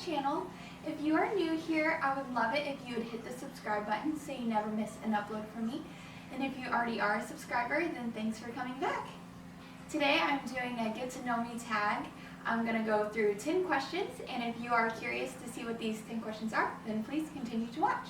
channel. If you are new here, I would love it if you would hit the subscribe button so you never miss an upload from me. And if you already are a subscriber, then thanks for coming back. Today I'm doing a get to know me tag. I'm going to go through 10 questions, and if you are curious to see what these 10 questions are, then please continue to watch.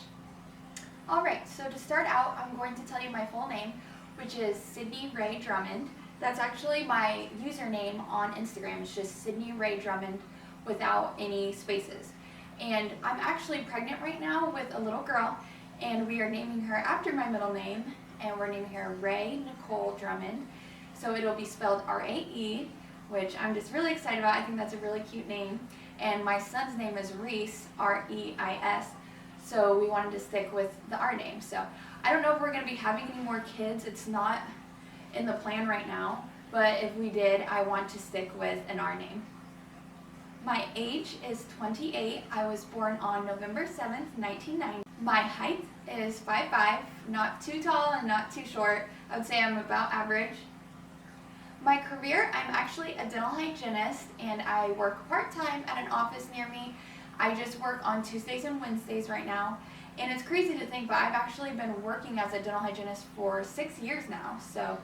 Alright, so to start out, I'm going to tell you my full name, which is Sydney Ray Drummond. That's actually my username on Instagram. It's just Sydney Ray Drummond without any spaces. And I'm actually pregnant right now with a little girl, and we are naming her after my middle name, and we're naming her Ray Nicole Drummond. So it'll be spelled R-A-E, which I'm just really excited about. I think that's a really cute name. And my son's name is Reese, R-E-I-S. So we wanted to stick with the R name. So I don't know if we're going to be having any more kids. It's not in the plan right now. But if we did, I want to stick with an R name. My age is 28. I was born on November 7th, 1990. My height is 5'5", not too tall and not too short. I would say I'm about average. My career, I'm actually a dental hygienist, and I work part-time at an office near me. I just work on Tuesdays and Wednesdays right now, and it's crazy to think, but I've actually been working as a dental hygienist for 6 years now. So,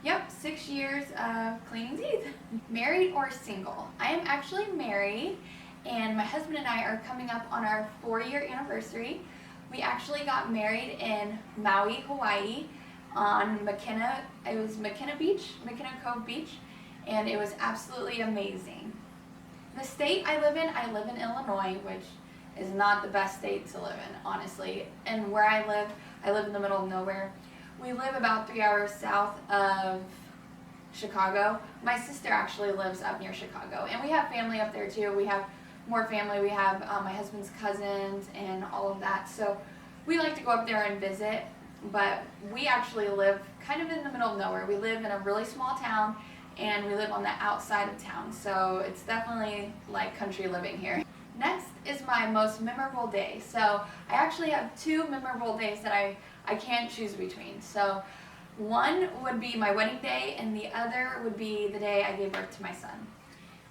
yep, 6 years of cleaning teeth. Married or single? I am actually married, and my husband and I are coming up on our 4-year anniversary. We actually got married in Maui, Hawaii, on McKenna Cove Beach, and it was absolutely amazing. The state I live in Illinois, which is not the best state to live in, honestly. And where I live in the middle of nowhere. We live about 3 hours south of Chicago. My sister actually lives up near Chicago, and we have family up there too. We have more family. We have my husband's cousins and all of that. So we like to go up there and visit. But we actually live kind of in the middle of nowhere. We live in a really small town, and we live on the outside of town. So it's definitely like country living here. Next is my most memorable day. So I actually have 2 memorable days that I can't choose between. So one would be my wedding day, and the other would be the day I gave birth to my son.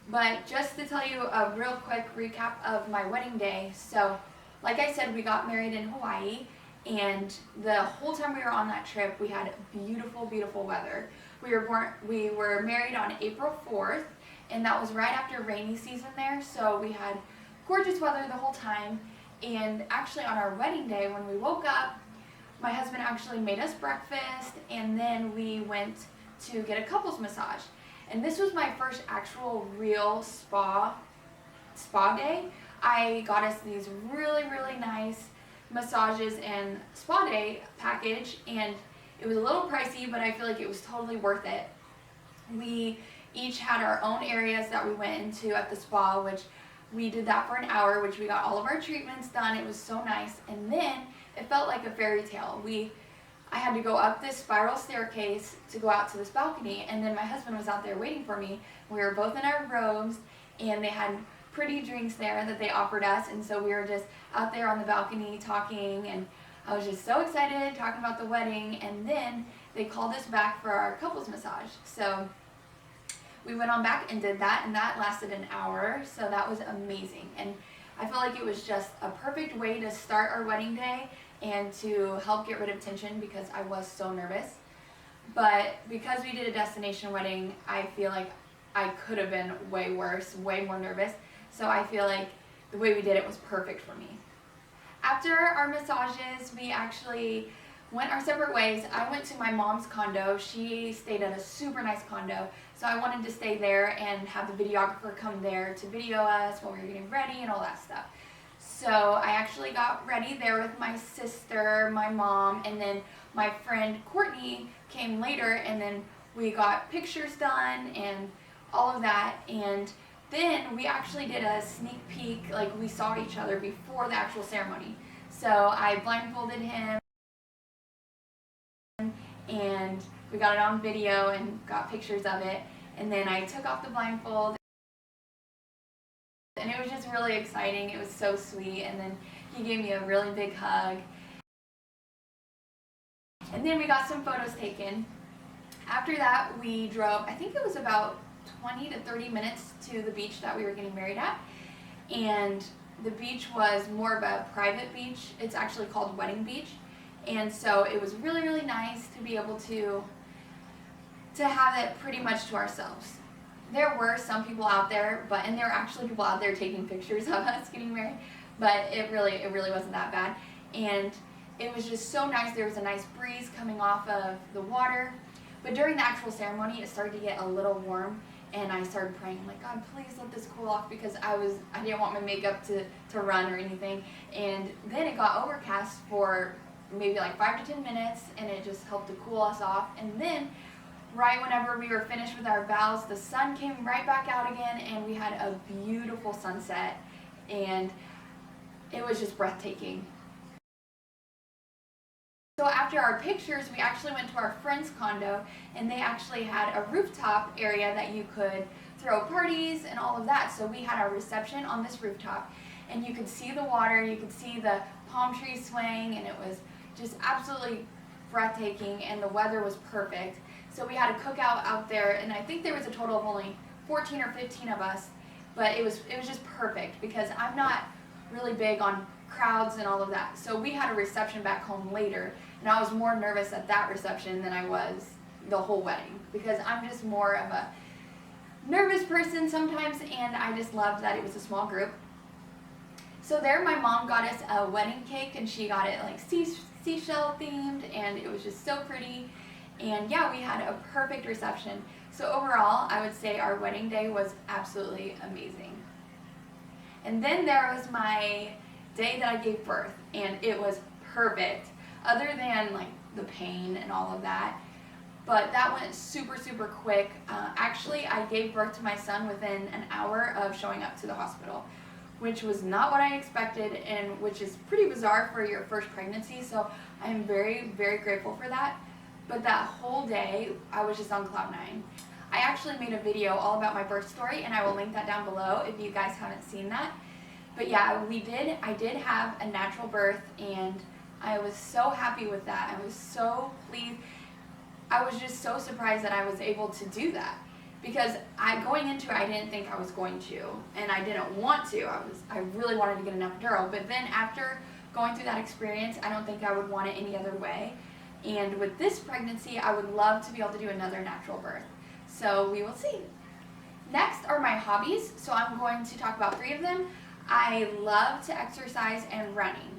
But just to tell you a real quick recap of my wedding day. So like I said, we got married in Hawaii. And the whole time we were on that trip, we had beautiful, beautiful weather. We were married on April 4th, and that was right after rainy season there. So we had gorgeous weather the whole time. And actually on our wedding day, when we woke up, my husband actually made us breakfast, and then we went to get a couples massage. And this was my first actual real spa day. I got us these really, really nice massages and spa day package, and it was a little pricey, but I feel like it was totally worth it. We each had our own areas that we went into at the spa, which we did that for an hour, which we got all of our treatments done. It was so nice, and then it felt like a fairy tale. I had to go up this spiral staircase to go out to this balcony, and then my husband was out there waiting for me. We were both in our robes, and they had pretty drinks there that they offered us, and so we were just out there on the balcony talking, and I was just so excited talking about the wedding. And then they called us back for our couples massage, so we went on back and did that, and that lasted an hour. So that was amazing, and I felt like it was just a perfect way to start our wedding day and to help get rid of tension, because I was so nervous. But because we did a destination wedding, I feel like I could have been way worse, way more nervous. So I feel like the way we did it was perfect for me. After our massages, we actually went our separate ways. I went to my mom's condo. She stayed at a super nice condo, so I wanted to stay there and have the videographer come there to video us while we were getting ready and all that stuff. So I actually got ready there with my sister, my mom, and then my friend Courtney came later, and then we got pictures done and all of that. And then we actually did a sneak peek, like we saw each other before the actual ceremony. So I blindfolded him, and we got it on video and got pictures of it. And then I took off the blindfold, and it was just really exciting. It was so sweet. And then he gave me a really big hug. And then we got some photos taken. After that, we drove, I think it was about 20 to 30 minutes to the beach that we were getting married at. And the beach was more of a private beach. It's actually called Wedding Beach. And so it was really, really nice to be able to have it pretty much to ourselves. There were some people out there, and there were actually people out there taking pictures of us getting married, but it really wasn't that bad. And it was just so nice. There was a nice breeze coming off of the water. But during the actual ceremony, it started to get a little warm, and I started praying, like, God, please let this cool off, because I didn't want my makeup to run or anything. And then it got overcast for maybe like 5 to 10 minutes, and it just helped to cool us off. And then right whenever we were finished with our vows, the sun came right back out again, and we had a beautiful sunset, and it was just breathtaking. So after our pictures, we actually went to our friend's condo, and they actually had a rooftop area that you could throw parties and all of that. So we had our reception on this rooftop, and you could see the water, you could see the palm trees swaying, and it was just absolutely breathtaking, and the weather was perfect. So we had a cookout out there, and I think there was a total of only 14 or 15 of us, but it was just perfect, because I'm not really big on crowds and all of that. So we had a reception back home later, and I was more nervous at that reception than I was the whole wedding, because I'm just more of a nervous person sometimes, and I just loved that it was a small group. So there, my mom got us a wedding cake, and she got it like seashell themed, and it was just so pretty. And yeah, we had a perfect reception. So overall, I would say our wedding day was absolutely amazing. And then there was my day that I gave birth, and it was perfect, other than like the pain and all of that. But that went super quick. Actually, I gave birth to my son within an hour of showing up to the hospital, which was not what I expected, and which is pretty bizarre for your first pregnancy. So I am very grateful for that. But that whole day, I was just on cloud nine. I actually made a video all about my birth story, and I will link that down below if you guys haven't seen that. But yeah, I did have a natural birth, and I was so happy with that. I was so pleased. I was just so surprised that I was able to do that, because going into it, I didn't think I was going to, and I didn't want to. I really wanted to get an epidural, but then after going through that experience, I don't think I would want it any other way. And with this pregnancy, I would love to be able to do another natural birth. So we will see. Next are my hobbies. So I'm going to talk about 3 of them. I love to exercise and running.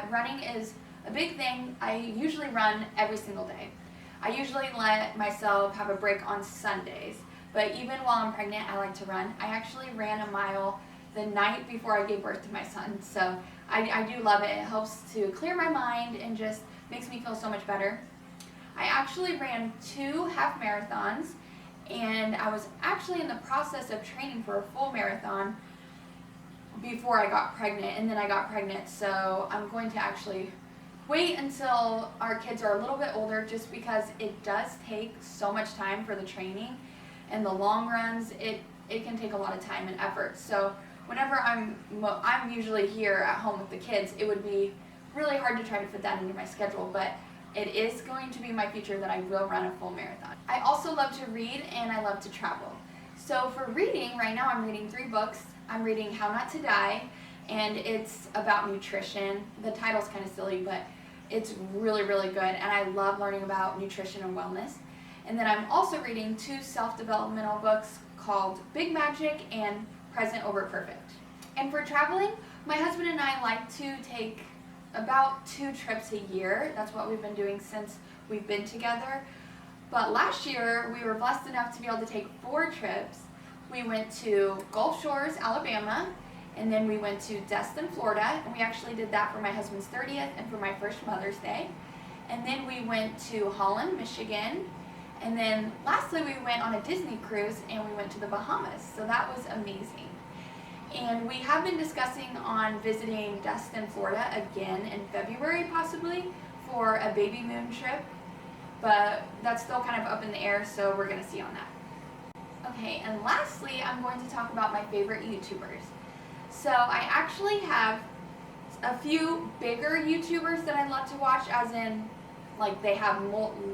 Running is a big thing. I usually run every single day. I usually let myself have a break on Sundays. But even while I'm pregnant, I like to run. I actually ran a mile the night before I gave birth to my son. So I do love it. It helps to clear my mind and just makes me feel so much better. I actually ran 2 half marathons, and I was actually in the process of training for a full marathon before I got pregnant, and then I got pregnant. So I'm going to actually wait until our kids are a little bit older, just because it does take so much time for the training and the long runs. It can take a lot of time and effort. So whenever I'm usually here at home with the kids, it would be really hard to try to fit that into my schedule, but it is going to be my future that I will run a full marathon. I also love to read, and I love to travel. So for reading, right now I'm reading 3 books. I'm reading How Not to Die, and it's about nutrition. The title's kind of silly, but it's really good, and I love learning about nutrition and wellness. And then I'm also reading 2 self-developmental books called Big Magic and Present Over Perfect. And for traveling, my husband and I like to take about 2 trips a year. That's what we've been doing since we've been together. But last year, we were blessed enough to be able to take 4 trips. We went to Gulf Shores, Alabama, and then we went to Destin, Florida, and we actually did that for my husband's 30th and for my first Mother's Day. And then we went to Holland, Michigan, and then lastly we went on a Disney cruise, and we went to the Bahamas. So that was amazing. And we have been discussing on visiting Destin, Florida again in February possibly for a baby moon trip, but that's still kind of up in the air, so we're going to see on that. Okay, and lastly, I'm going to talk about my favorite YouTubers. So I actually have a few bigger YouTubers that I love to watch, as in like they have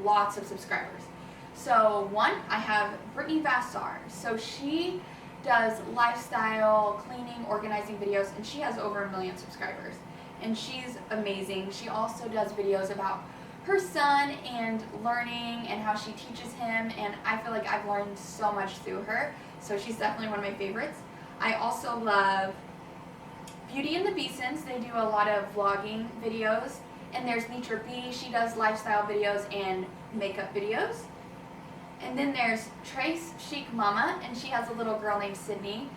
lots of subscribers. So one, I have Brittany Vassar. So she does lifestyle, cleaning, organizing videos, and she has over 1 million subscribers. And she's amazing. She also does videos about her son and learning and how she teaches him, and I feel like I've learned so much through her, so she's definitely one of my favorites. I also love Beauty and the Beasons. They do a lot of vlogging videos, and there's Nature B. She does lifestyle videos and makeup videos. And then there's Trace Chic Mama, and she has a little girl named Sydney,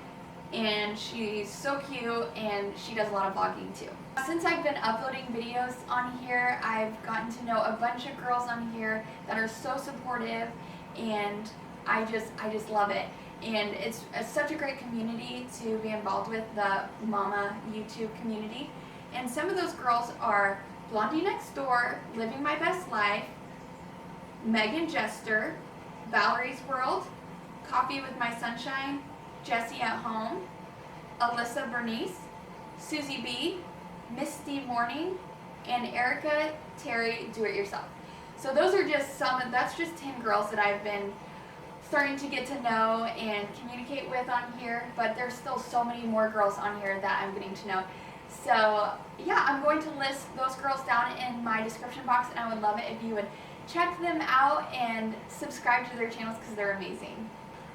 and she's so cute, and she does a lot of vlogging too. Since I've been uploading videos on here, I've gotten to know a bunch of girls on here that are so supportive, and I just love it. And it's such a great community to be involved with, the Mama YouTube community. And some of those girls are Blondie Next Door, Living My Best Life, Meghan Jester, Valerie's World, Coffee with My Sunshine, Jessie at Home, Alyssa Bernice, Susie B, Misty Morning, and Erica Terry Do It Yourself. So those are just that's just 10 girls that I've been starting to get to know and communicate with on here, but there's still so many more girls on here that I'm getting to know. So yeah, I'm going to list those girls down in my description box, and I would love it if you would check them out and subscribe to their channels because they're amazing.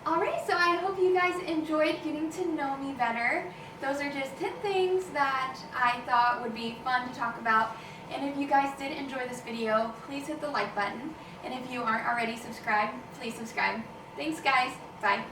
Alright, so I hope you guys enjoyed getting to know me better. Those are just 10 things that I thought would be fun to talk about. And if you guys did enjoy this video, please hit the like button. And if you aren't already subscribed, please subscribe. Thanks guys. Bye.